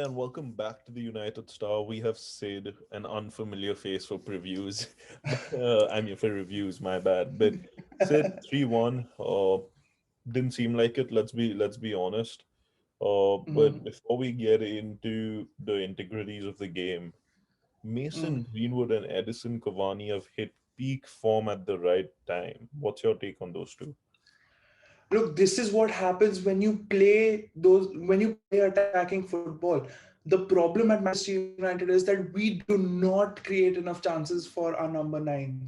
and welcome back to the United Star. We have Sid, an unfamiliar face for previews. I mean, for reviews, my bad. But Sid 3-1 didn't seem like it. Let's be honest. But Mhm. before we get into the integrities of the game, Mm. Mason Greenwood and Edison Cavani have hit peak form at the right time. What's your take on those two? Look, this is what happens when you play attacking football. The problem at Manchester United is that we do not create enough chances for our number nines,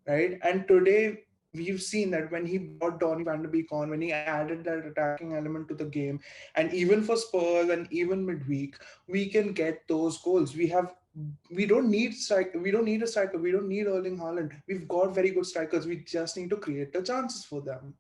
right? And today we've seen that when he brought Donny van de Beek on, when he added that attacking element to the game, and even for Spurs and even midweek, we can get those goals. We don't need a striker. We don't need Erling Haaland. We've got very good strikers. We just need to create the chances for them.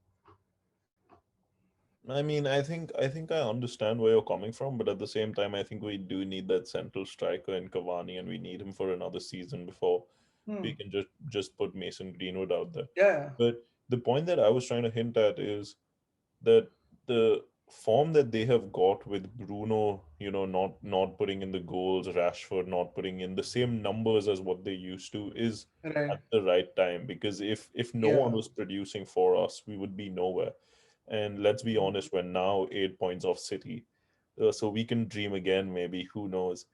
I mean, I think I understand where you're coming from, but at the same time, I think we do need that central striker in Cavani, and we need him for another season before Hmm. we can just put Mason Greenwood out there. Yeah. But the point that I was trying to hint at is that the form that they have got with Bruno, not putting in the goals, Rashford not putting in the same numbers as what they used to, is Right. at the right time. Because if no one Yeah. was producing for us, we would be nowhere. And let's be honest, we're now 8 points off City, so we can dream again. Maybe, who knows?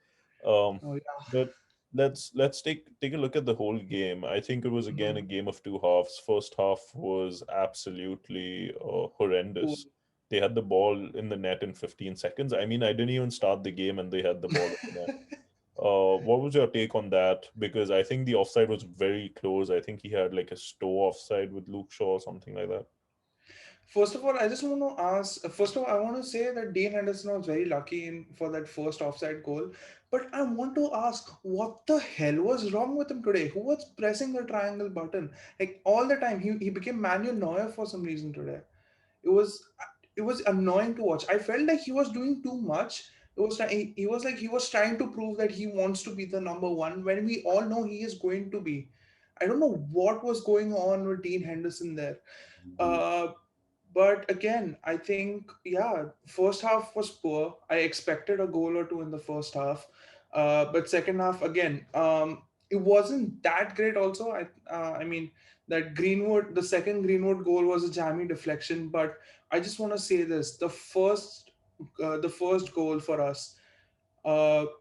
Um, Oh yeah. but let's take a look at the whole game. I think it was again a Mhm. game of two halves. First half was absolutely Cool. horrendous. They had the ball in the net in 15 seconds. I mean, I didn't even start the game and they had the ball in the net. What was your take on that? Because I think the offside was very close. I think he had like a Stowe offside with Luke Shaw or something like that. First of all, I just want to ask. First of all, I want to say that Dean Henderson was very lucky for that first offside goal. But I want to ask, what the hell was wrong with him today? Who was pressing the triangle button like all the time? He became Manuel Neuer for some reason today. It was it was annoying to watch. I felt like he was doing too much. He was like he was trying to prove that he wants to be the number one when we all know he is going to be. I don't know what was going on with Dean Henderson there. Uh, but again, I think yeah, first half was poor. I expected a goal or two in the first half, but second half again, it wasn't that great. Also, I mean that Greenwood, the second Greenwood goal was a jammy deflection. But I just want to say this: the first goal for us,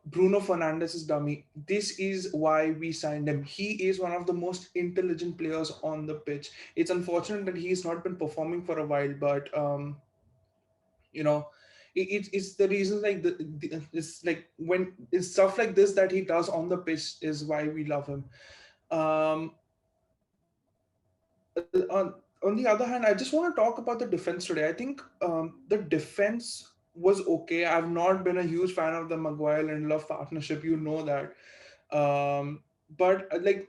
Bruno Fernandes's dummy. This is why we signed him. He is one of the most intelligent players on the pitch. It's unfortunate that he's not been performing for a while, but you know, it's the reason like it's like when it's stuff like this that he does on the pitch is why we love him. Um, on the other hand, I just want to talk about the defense today. I think the defense was okay. I've not been a huge fan of the Maguire and Love partnership. You know that. But like,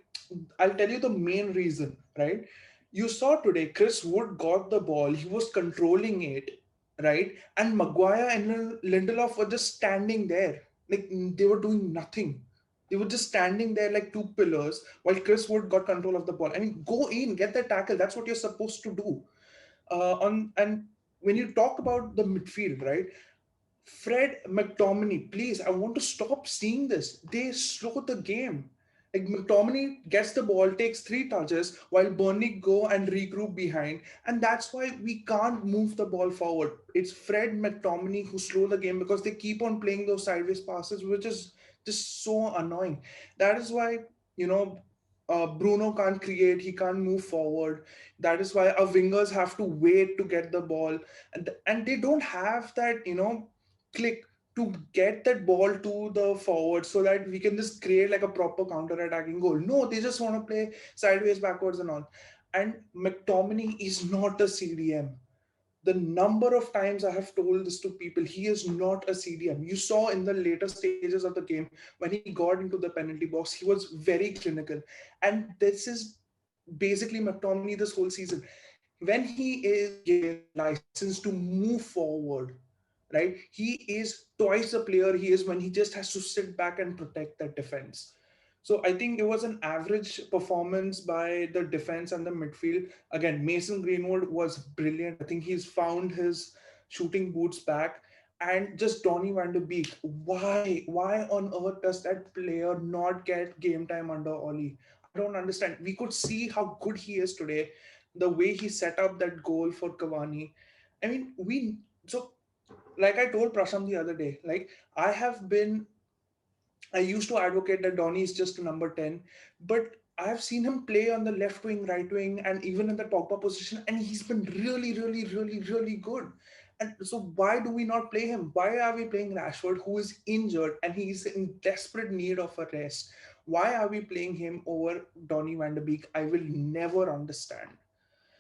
I'll tell you the main reason, right? You saw today, Chris Wood got the ball. He was controlling it, right? And Maguire and Lindelof were just standing there. Like, they were doing nothing. They were just standing there like two pillars while Chris Wood got control of the ball. I mean, go in, get the tackle. That's what you're supposed to do. On and when you talk about the midfield, right? Fred McTominay, please, I want to stop seeing this. They slow the game. Like McTominay gets the ball, takes three touches, while Burnley go and regroup behind, and that's why we can't move the ball forward. It's Fred McTominay who slow the game because they keep on playing those sideways passes, which is just so annoying. That is why you know Bruno can't create, he can't move forward. That is why our wingers have to wait to get the ball, and they don't have that click to get that ball to the forward so that we can just create like a proper counter-attacking goal. No, they just want to play sideways, backwards, and all. And McTominay is not a CDM. The number of times I have told this to people, he is not a CDM. You saw in the later stages of the game when he got into the penalty box, he was very clinical. And this is basically McTominay this whole season. When he is given license to move forward, right? He is twice the player he is when he just has to sit back and protect that defense. So I think it was an average performance by the defense and the midfield. Again, Mason Greenwood was brilliant. I think he's found his shooting boots back. and just Donny van de Beek. Why on earth does that player not get game time under Oli? I don't understand. We could see how good he is today, the way he set up that goal for Cavani. I mean, we so like I told Prasham the other day, like I have been I used to advocate that Donny is just a number 10, but I've seen him play on the left wing, right wing, and even in the Pogba position, and he's been really, really, really, really good. And so, why do we not play him? Why are we playing Rashford, who is injured and he's in desperate need of a rest? Why are we playing him over Donny van de Beek? I will never understand.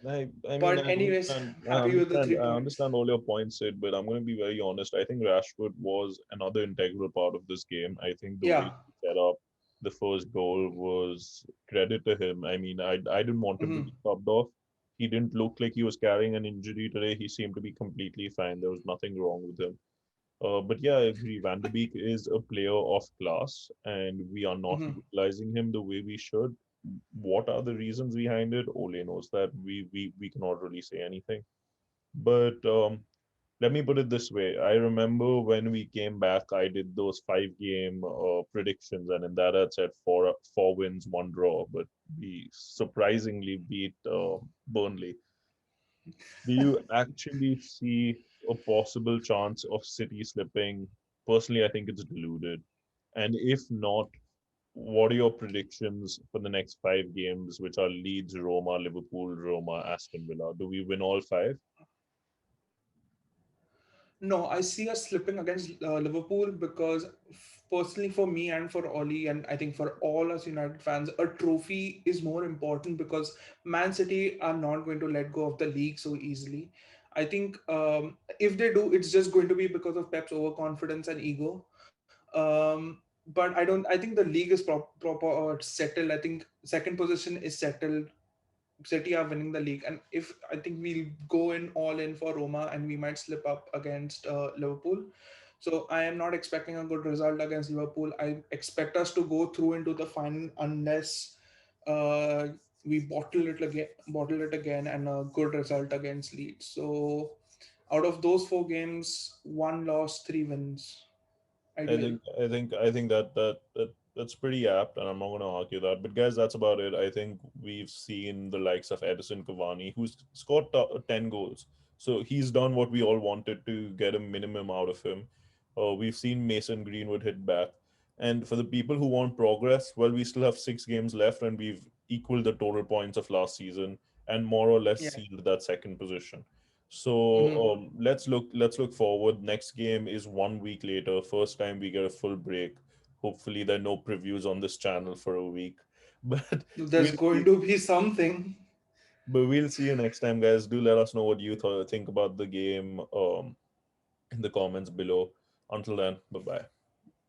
I mean, But, anyways, I happy with the understand, three I points. understand all your points, Sid, but I'm going to be very honest. I think Rashford was another integral part of this game. I think the way Yeah. he set up the first goal was credit to him. I mean, I didn't want him to be Mhm. subbed off. He didn't look like he was carrying an injury today. He seemed to be completely fine. There was nothing wrong with him. But yeah, I agree. Van de Beek is a player of class, and we are not Mhm. utilizing him the way we should. What are the reasons behind it? Ole knows that. We cannot really say anything. But let me put it this way. I remember when we came back, I did those 5 game predictions, and in that I said four wins, one draw. But we surprisingly beat Burnley. Do you actually see a possible chance of City slipping? Personally, I think it's deluded. And if not, what are your predictions for the next 5 games, which are Leeds, Roma, Liverpool, Roma, Aston Villa? Do we win all 5? No, I see us slipping against Liverpool because, personally, for me and for Ollie, and I think for all us United fans, a trophy is more important because Man City are not going to let go of the league so easily. I think if they do, it's just going to be because of Pep's overconfidence and ego. But I don't. I think the league is proper settled. I think second position is settled. City are winning the league, and if I think we'll go in all in for Roma, and we might slip up against Liverpool. So I am not expecting a good result against Liverpool. I expect us to go through into the final unless uh, we bottle it again, and a good result against Leeds. So out of those 4 games, one loss, 3 wins, ideal. I think that's pretty apt, and I'm not going to argue that. But guys, that's about it. I think we've seen the likes of Edison Cavani, who's scored 10 goals. So he's done what we all wanted to get a minimum out of him. We've seen Mason Greenwood hit back, and for the people who want progress, well, we still have 6 games left, and we've equaled the total points of last season, and more or less Yeah. sealed that second position. So Hmm. let's look forward. Next game is one week later. First time we get a full break. Hopefully there are no previews on this channel for a week. But There's we'll going see. to be something. But we'll see you next time, guys. Do let us know what you think about the game in the comments below. Until then, bye bye.